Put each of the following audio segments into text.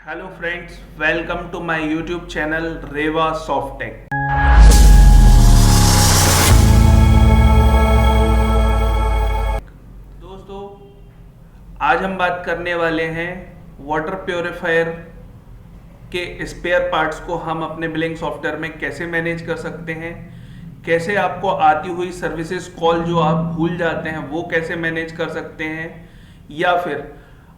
Hello friends, welcome to my YouTube channel Rewa softech. दोस्तों, आज हम बात करने वाले हैं वाटर प्योरीफायर के स्पेयर पार्ट्स को हम अपने बिलिंग सॉफ्टवेयर में कैसे मैनेज कर सकते हैं, कैसे आपको आती हुई सर्विसेज कॉल जो आप भूल जाते हैं वो कैसे मैनेज कर सकते हैं, या फिर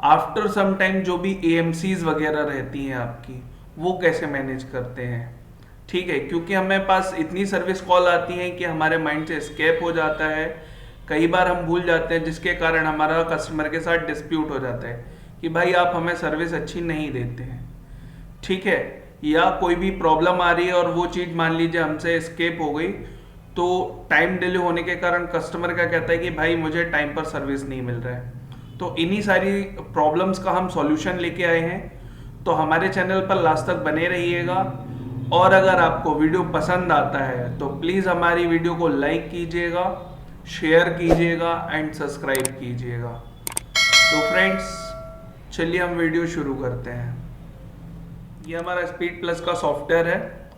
आफ्टर सम टाइम जो भी एएमसीज वगैरह रहती हैं आपकी वो कैसे मैनेज करते हैं। ठीक है, क्योंकि हमें पास इतनी सर्विस कॉल आती हैं कि हमारे माइंड से स्केप हो जाता है, कई बार हम भूल जाते हैं, जिसके कारण हमारा कस्टमर के साथ डिस्प्यूट हो जाता है कि भाई आप हमें सर्विस अच्छी नहीं देते हैं। ठीक है, या कोई भी प्रॉब्लम आ रही है और वो चीज़ मान लीजिए हमसे स्केप हो गई, तो टाइम डिले होने के कारण कस्टमर क्या कहता है कि भाई मुझे टाइम पर सर्विस नहीं मिल रहा है। तो इन्हीं सारी प्रॉब्लम्स का हम सॉल्यूशन लेके आए हैं, तो हमारे चैनल पर लास्ट तक बने रहिएगा। और अगर आपको वीडियो पसंद आता है तो प्लीज़ हमारी वीडियो को लाइक कीजिएगा, शेयर कीजिएगा एंड सब्सक्राइब कीजिएगा। तो फ्रेंड्स, चलिए हम वीडियो शुरू करते हैं। ये हमारा स्पीड प्लस का सॉफ्टवेयर है,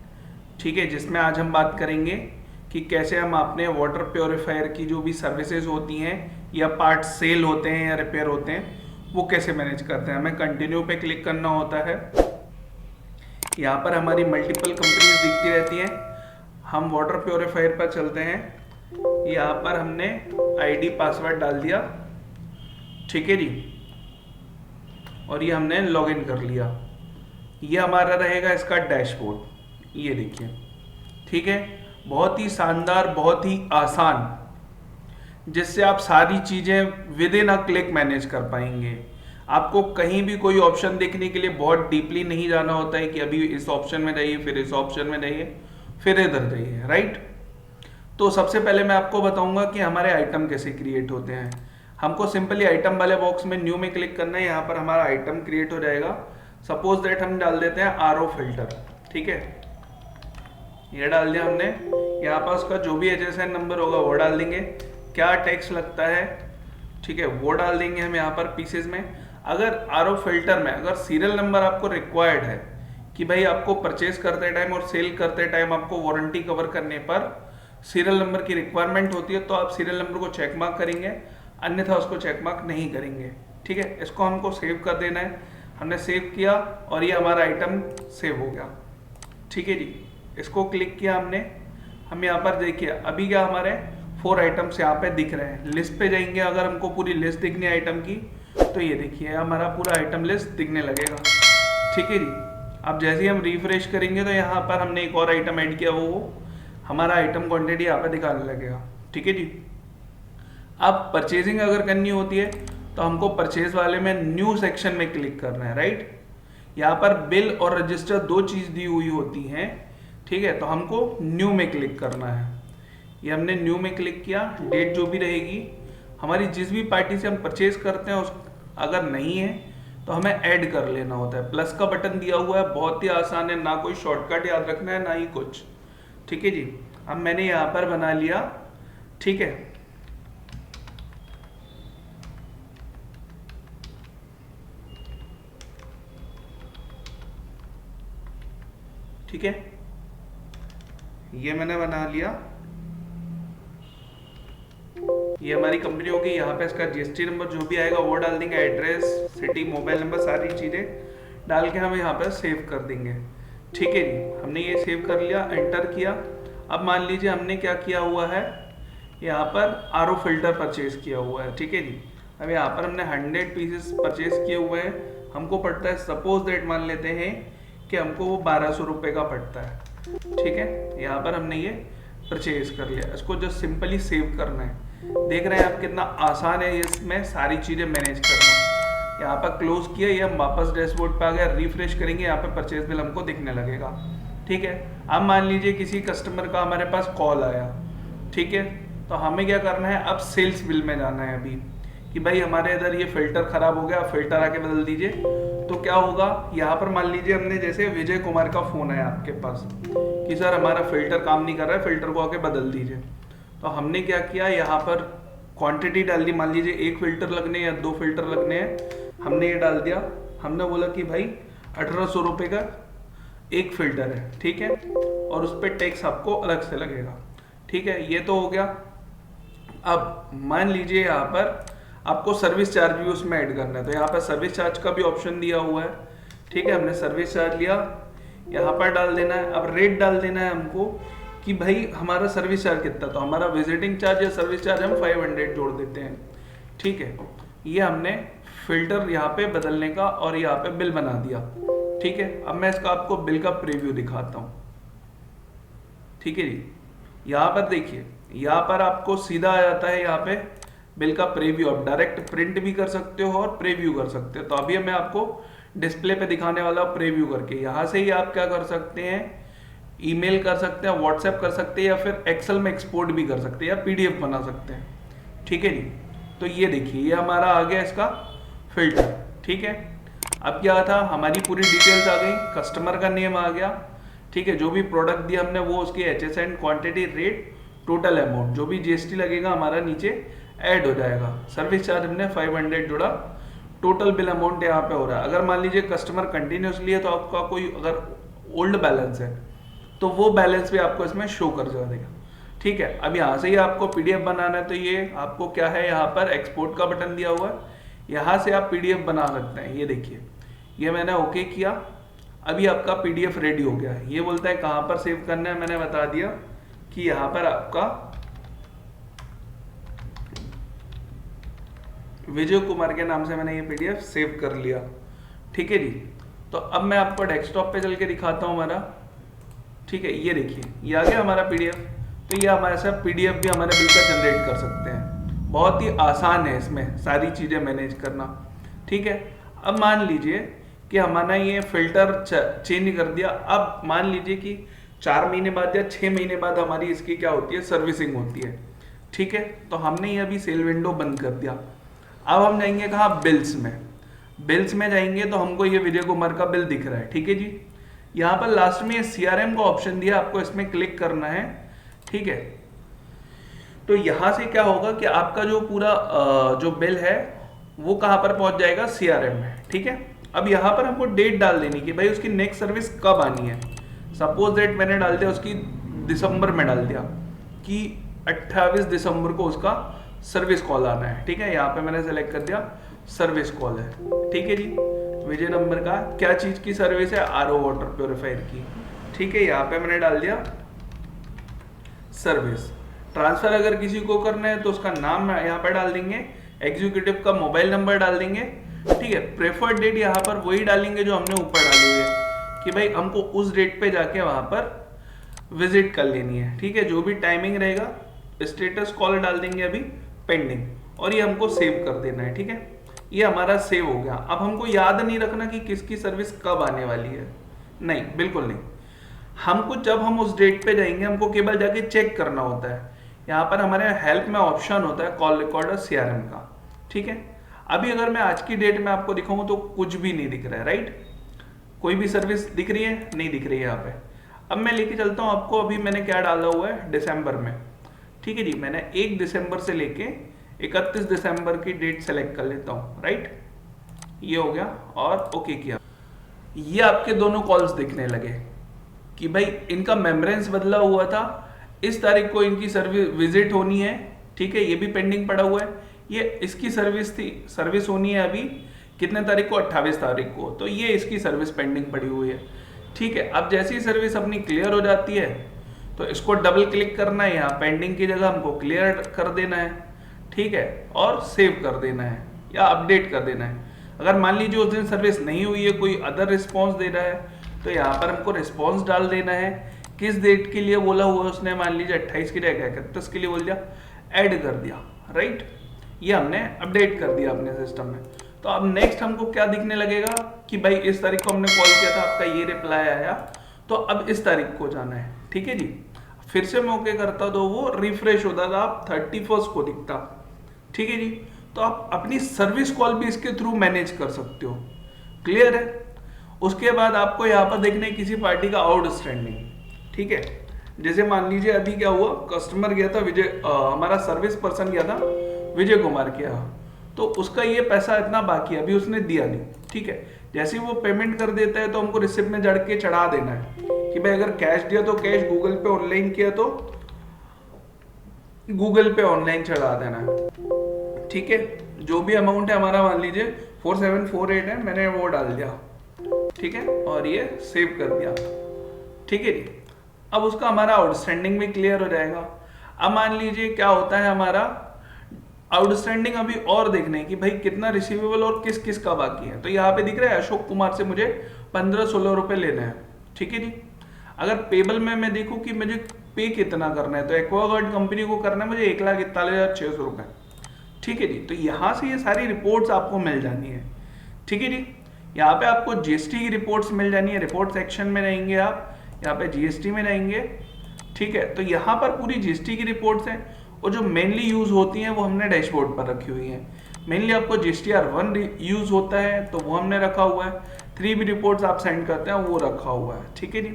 ठीक है, जिसमें आज हम बात करेंगे कि कैसे हम अपने वाटर प्योरीफायर की जो भी सर्विसेज होती हैं या पार्ट सेल होते हैं या रिपेयर होते हैं वो कैसे मैनेज करते हैं। हमें कंटिन्यू पे क्लिक करना होता है। यहाँ पर हमारी मल्टीपल कंपनीज दिखती रहती हैं। हम वाटर प्योरीफायर पर चलते हैं। यहाँ पर हमने आईडी पासवर्ड डाल दिया, ठीक है जी, और ये हमने लॉगिन कर लिया। ये हमारा रहेगा इसका डैशबोर्ड, ये देखिए, ठीक है, बहुत ही शानदार, बहुत ही आसान, जिससे आप सारी चीज़ें with in a click manage कर पाएंगे। आपको कहीं भी कोई ऑप्शन देखने के लिए बहुत डीपली नहीं जाना होता है कि अभी इस ऑप्शन में जाइए, फिर इस ऑप्शन में जाइए, फिर इधर जाइए, राइट। तो सबसे पहले मैं आपको बताऊंगा कि हमारे आइटम कैसे क्रिएट होते हैं। हमको सिंपली आइटम वाले बॉक्स में न्यू में क्लिक करना है। यहाँ पर हमारा आइटम क्रिएट हो जाएगा। सपोज दैट हम डाल देते हैं आरओ फिल्टर, ठीक है, ये डाल दिया हमने। यहाँ पर उसका जो भी HSN नंबर होगा वो डाल देंगे, क्या टैक्स लगता है, ठीक है, वो डाल देंगे हम यहाँ पर पीसेज में। अगर आरओ फिल्टर में अगर सीरियल नंबर आपको रिक्वायर्ड है कि भाई आपको परचेज करते टाइम और सेल करते टाइम आपको वारंटी कवर करने पर सीरियल नंबर की रिक्वायरमेंट होती है, तो आप सीरियल नंबर को चेक मार्क करेंगे, अन्यथा उसको चेक मार्क नहीं करेंगे। ठीक है, इसको हमको सेव कर देना है। हमने सेव किया और ये हमारा आइटम सेव हो गया, ठीक है जी। इसको क्लिक किया हमने। हम यहाँ पर देखिए अभी क्या हमारे 4 आइटम्स यहाँ पे दिख रहे हैं। लिस्ट पे जाएंगे, अगर हमको पूरी लिस्ट दिखनी है आइटम की, तो ये देखिए हमारा पूरा आइटम लिस्ट दिखने लगेगा, ठीक है जी। अब जैसे ही हम रिफ्रेश करेंगे तो यहाँ पर हमने एक और आइटम ऐड किया, वो हमारा आइटम क्वांटिटी यहाँ पे दिखाने लगेगा, ठीक है जी। अब परचेजिंग अगर करनी होती है तो हमको परचेज वाले में न्यू सेक्शन में क्लिक करना है, राइट। यहाँ पर बिल और रजिस्टर 2 चीज़ दी हुई होती हैं, ठीक है, तो हमको न्यू में क्लिक करना है। ये हमने न्यू में क्लिक किया। डेट जो भी रहेगी हमारी, जिस भी पार्टी से हम परचेज करते हैं उस अगर नहीं है तो हमें ऐड कर लेना होता है। प्लस का बटन दिया हुआ है, बहुत ही आसान है, ना कोई शॉर्टकट याद रखना है ना ही कुछ, ठीक है जी। अब मैंने यहाँ पर बना लिया, ठीक है, ठीक है, ये मैंने बना लिया। ये हमारी कंपनी होगी। यहाँ पे इसका GST नंबर जो भी आएगा वो डाल देंगे, एड्रेस, सिटी, मोबाइल नंबर, सारी चीज़ें डाल के हम यहाँ पर सेव कर देंगे, ठीक है जी। हमने ये सेव कर लिया, एंटर किया। अब मान लीजिए हमने क्या किया हुआ है, यहाँ पर आरओ फिल्टर परचेज किया हुआ है, ठीक है जी। अब यहाँ पर हमने 100 पीसेस परचेज किए हुए हैं। हमको पड़ता है, सपोज दैट मान लेते हैं कि हमको वो 1200 रुपये का पड़ता है, ठीक है। यहाँ पर हमने ये परचेज कर लिया। इसको जस्ट सिंपली सेव करना है। देख रहे हैं आप कितना आसान है इसमें सारी चीज़ें मैनेज करना। यहाँ पर क्लोज किया, ये हम वापस डैशबोर्ड पे आ गए, रिफ्रेश करेंगे, यहाँ पे परचेज बिल हमको दिखने लगेगा, ठीक है। अब मान लीजिए किसी कस्टमर का हमारे पास कॉल आया, ठीक है, तो हमें क्या करना है, अब सेल्स बिल में जाना है अभी कि भाई हमारे इधर ये फिल्टर खराब हो गया, फिल्टर आके बदल दीजिए। तो क्या होगा, यहाँ पर मान लीजिए हमने जैसे विजय कुमार का फोन आया आपके पास कि सर हमारा फिल्टर काम नहीं कर रहा है, फिल्टर को आके बदल दीजिए। तो हमने क्या किया, यहाँ पर क्वांटिटी डाल दी, मान लीजिए 1 फिल्टर लगने या 2 फिल्टर लगने हैं, हमने ये डाल दिया। हमने बोला कि भाई 1800 रुपये का एक फिल्टर है, ठीक है, और उस पर टैक्स आपको अलग से लगेगा, ठीक है। ये तो हो गया। अब मान लीजिए यहाँ पर आपको सर्विस चार्ज भी उसमें ऐड करना है, तो यहाँ पर सर्विस चार्ज का भी ऑप्शन दिया हुआ है, ठीक है। हमने सर्विस चार्ज लिया, यहाँ पर डाल देना है। अब रेट डाल देना है हमको कि भाई हमारा सर्विस चार्ज कितना, तो हमारा विजिटिंग चार्ज या सर्विस चार्ज हम 500 जोड़ देते हैं, ठीक है। ये हमने फिल्टर यहाँ पे बदलने का और यहाँ पे बिल बना दिया, ठीक है। अब मैं इसका आपको बिल का प्रीव्यू दिखाता हूँ, ठीक है जी। यहाँ पर देखिए, यहाँ पर आपको सीधा आ जाता है यहाँ पे बिल का प्रीव्यू। आप डायरेक्ट प्रिंट भी कर सकते हो और प्रीव्यू कर सकते हो। तो अभी मैं आपको डिस्प्ले पे दिखाने वाला प्रीव्यू करके, यहाँ से ही आप क्या कर सकते हैं, ईमेल कर सकते हैं, व्हाट्सएप कर सकते हैं, या फिर एक्सेल में एक्सपोर्ट भी कर सकते हैं, या पीडीएफ बना सकते हैं, ठीक है जी। तो ये देखिए, ये हमारा आ गया इसका फिल्टर, ठीक है। अब क्या था, हमारी पूरी डिटेल्स आ गई, कस्टमर का नेम आ गया, ठीक है, जो भी प्रोडक्ट दिया हमने वो उसकी HSN, quantity, rate, total amount, जो भी GST लगेगा हमारा नीचे ऐड हो जाएगा। सर्विस चार्ज हमने 500 जोड़ा, टोटल बिल अमाउंट यहाँ पे हो रहा है। अगर मान लीजिए कस्टमर कंटिन्यूसली है तो आपका कोई अगर ओल्ड बैलेंस है तो वो बैलेंस भी आपको इसमें शो कर देगा, ठीक है। अब यहाँ से ही आपको PDF बनाना है, तो ये आपको क्या है, यहाँ पर एक्सपोर्ट का बटन दिया हुआ है, यहाँ से आप PDF बना सकते हैं। ये देखिए, ये मैंने ओके किया, अभी आपका PDF रेडी हो गया है। ये बोलता है कहाँ पर सेव करना है, मैंने बता दिया कि यहाँ पर आपका विजय कुमार के नाम से मैंने ये PDF सेव कर लिया, ठीक है जी। तो अब मैं आपको डेस्कटॉप पे चल के दिखाता हूँ हमारा, ठीक है। ये देखिए, ये आ गया हमारा PDF। तो ये हमारे साथ PDF भी हमारे बिल का जनरेट कर सकते हैं। बहुत ही आसान है इसमें सारी चीज़ें मैनेज करना, ठीक है। अब मान लीजिए कि हमारा ये फिल्टर चेंज कर दिया। अब मान लीजिए कि 4 महीने बाद या 6 महीने बाद हमारी इसकी क्या होती है, सर्विसिंग होती है, ठीक है। तो हमने ये अभी सेल विंडो बंद कर दिया। अब हम जाएंगे कहाँ, बिल्स में। बिल्स में जाएंगे तो हमको ये विजय कुमार का बिल दिख रहा है, ठीक है जी। यहाँ पर लास्ट में ये CRM का ऑप्शन दिया, आपको इसमें क्लिक करना है, ठीक है। तो यहाँ से क्या होगा कि आपका जो पूरा जो बिल है वो कहाँ पर पहुंच जाएगा, CRM में, ठीक है। अब यहाँ पर हमको डेट डाल देनी कि भाई उसकी नेक्स्ट सर्विस कब आनी है। सपोज डेट मैंने डाल दिया उसकी दिसंबर में डाल दिया कि 28 दिसंबर को उसका सर्विस कॉल आना है, ठीक है। यहाँ पे मैंने सेलेक्ट कर दिया सर्विस कॉल है, ठीक है जी। विजय नंबर का क्या चीज की सर्विस है, RO वाटर प्योरीफायर की, ठीक है। यहाँ पे मैंने डाल दिया सर्विस। ट्रांसफर अगर किसी को करना है तो उसका नाम यहाँ पे डाल देंगे, एग्जीक्यूटिव का मोबाइल नंबर डाल देंगे, ठीक है। प्रेफर्ड डेट यहाँ पर वही डालेंगे जो हमने ऊपर डाली हुई है कि भाई हमको उस डेट पे जाके वहां पर विजिट कर लेनी है, ठीक है। जो भी टाइमिंग रहेगा, स्टेटस कॉल डाल देंगे अभी पेंडिंग, और ये हमको सेव कर देना है, ठीक है। ये हमारा सेव हो गया। अब हमको याद नहीं रखना कि किसकी सर्विस कब आने वाली है, नहीं, बिल्कुल नहीं। हमको जब हम उस डेट पे जाएंगे हमको केवल जाके चेक करना होता है। यहाँ पर हमारे हेल्प में ऑप्शन होता है कॉल रिकॉर्डर CRM का, ठीक है। अभी अगर मैं आज की डेट में आपको दिखाऊं तो कुछ भी नहीं दिख रहा है, राइट। कोई भी सर्विस दिख रही है, नहीं दिख रही है यहाँ पे। अब मैं लेके चलता हूँ आपको, अभी मैंने क्या डाला हुआ है, दिसंबर में, ठीक है जी। मैंने 1 दिसंबर से लेके 31 दिसंबर की डेट सेलेक्ट कर लेता हूँ, राइट। ये हो गया और ओके किया। ये आपके दोनों कॉल्स दिखने लगे कि भाई इनका मेमोरेंस बदला हुआ था, इस तारीख को इनकी सर्विस विजिट होनी है, ठीक है। ये भी पेंडिंग पड़ा हुआ है। ये इसकी सर्विस थी, सर्विस होनी है अभी कितने तारीख को, 28 तारीख को, तो ये इसकी सर्विस पेंडिंग पड़ी हुई है, ठीक है। अब जैसी सर्विस अपनी क्लियर हो जाती है तो इसको डबल क्लिक करना है, यहाँ पेंडिंग की जगह हमको क्लियर कर देना है, ठीक है, और सेव कर देना है या अपडेट कर देना है। अगर मान लीजिए उस दिन सर्विस नहीं हुई है, कोई अदर रिस्पॉन्स दे रहा है, तो यहाँ पर हमको रिस्पॉन्स डाल देना है। किस डेट के लिए बोला हुआ है उसने, मान लीजिए 28 की जगह 31 के लिए बोल दिया, ऐड कर दिया, राइट। ये हमने अपडेट कर दिया अपने सिस्टम में। तो अब नेक्स्ट हमको क्या दिखने लगेगा कि भाई इस तारीख को हमने कॉल किया था, आपका ये रिप्लाई आया, तो अब इस तारीख को जाना है, ठीक है जी। फिर से मैं ओके करता तो वो रिफ्रेश होता था, आप 31 को दिखता, ठीक है जी। तो आप अपनी सर्विस कॉल भी इसके थ्रू मैनेज कर सकते हो, क्लियर है। उसके बाद आपको यहाँ पर देखना है किसी पार्टी का आउटस्टैंडिंग, ठीक है। जैसे मान लीजिए अभी क्या हुआ, कस्टमर गया था विजय, हमारा सर्विस पर्सन गया था विजय कुमार के यहाँ, तो उसका ये पैसा इतना बाकी है, अभी उसने दिया नहीं, ठीक है। जैसे ही वो पेमेंट कर देता है तो हमको रिसिप्ट में जड़ के चढ़ा देना है कि भाई अगर कैश दिया तो कैश, गूगल पे ऑनलाइन किया तो गूगल पे ऑनलाइन चढ़ा देना है। ठीक है, जो भी अमाउंट है हमारा मान लीजिए 4748 है, मैंने वो डाल दिया। ठीक है, और ये सेव कर दिया। ठीक है जी, अब उसका हमारा आउटस्टैंडिंग भी क्लियर हो जाएगा। अब मान लीजिए क्या होता है हमारा आउटस्टैंडिंग अभी और देखने की भाई कितना रिसीवेबल और किस किस का बाकी है। तो यहाँ पे दिख रहा है अशोक कुमार से मुझे 15-16 रुपए लेना है। ठीक है जी, अगर पेबल में मैं देखूं कि मुझे पे कितना करना है तो एक्वागार्ड कंपनी को करना है मुझे 1,41,600 रुपए। ठीक है जी, तो यहाँ से ये सारी रिपोर्ट्स आपको मिल जानी है। ठीक है जी, यहाँ पे आपको जीएसटी की रिपोर्ट्स मिल जानी है। रिपोर्ट सेक्शन में रहेंगे आप, यहाँ पे जीएसटी में रहेंगे। ठीक है, तो यहाँ पर पूरी जीएसटी की रिपोर्ट्स हैं और जो मेनली यूज होती हैं वो हमने डैशबोर्ड पर रखी हुई हैं। मेनली आपको GSTR 1 यूज होता है तो वो हमने रखा हुआ है। 3 रिपोर्ट्स आप सेंड करते हैं वो रखा हुआ है। ठीक है जी,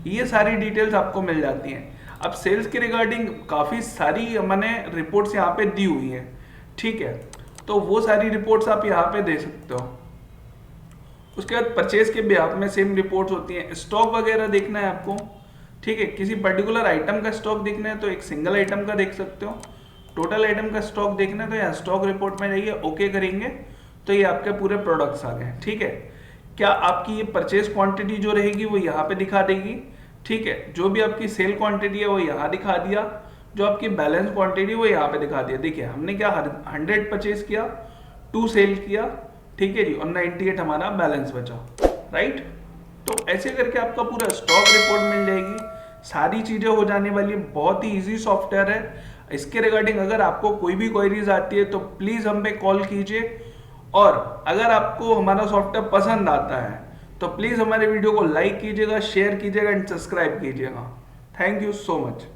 ये सारी डिटेल्स आपको मिल जाती हैं। अब सेल्स के रिगार्डिंग काफ़ी सारी मैंने रिपोर्ट्स यहाँ पे दी हुई हैं। ठीक है, तो वो सारी रिपोर्ट्स आप यहाँ पे दे सकते हो। उसके बाद परचेज के बिहाफ में सेम रिपोर्ट्स होती हैं। स्टॉक वगैरह देखना है आपको, ठीक है, किसी पर्टिकुलर आइटम का स्टॉक देखना है तो एक सिंगल आइटम का देख सकते हो। टोटल आइटम का स्टॉक देखना है तो यहाँ स्टॉक रिपोर्ट में जाइए, ओके करेंगे तो ये आपके पूरे प्रोडक्ट्स आ गए। ठीक है, क्या आपकी ये परचेज क्वांटिटी जो रहेगी वो यहाँ पे दिखा देगी। ठीक है, जो भी आपकी सेल क्वांटिटी है वो यहाँ दिखा दिया, जो आपकी बैलेंस क्वांटिटी वो यहाँ पे दिखा दिया। देखिए हमने क्या 100 परचेज किया, 2 सेल किया। ठीक है जी, और 98 हमारा बैलेंस बचा। राइट, तो ऐसे करके आपका पूरा स्टॉक रिपोर्ट मिल जाएगी, सारी चीजें हो जाने वाली है। बहुत ही इजी सॉफ्टवेयर है। इसके रिगार्डिंग अगर आपको कोई भी क्वेरीज आती है तो प्लीज हम पे कॉल कीजिए, और अगर आपको हमारा सॉफ्टवेयर पसंद आता है तो प्लीज हमारे वीडियो को लाइक कीजिएगा, शेयर कीजिएगा एंड सब्सक्राइब कीजिएगा। Thank you so much.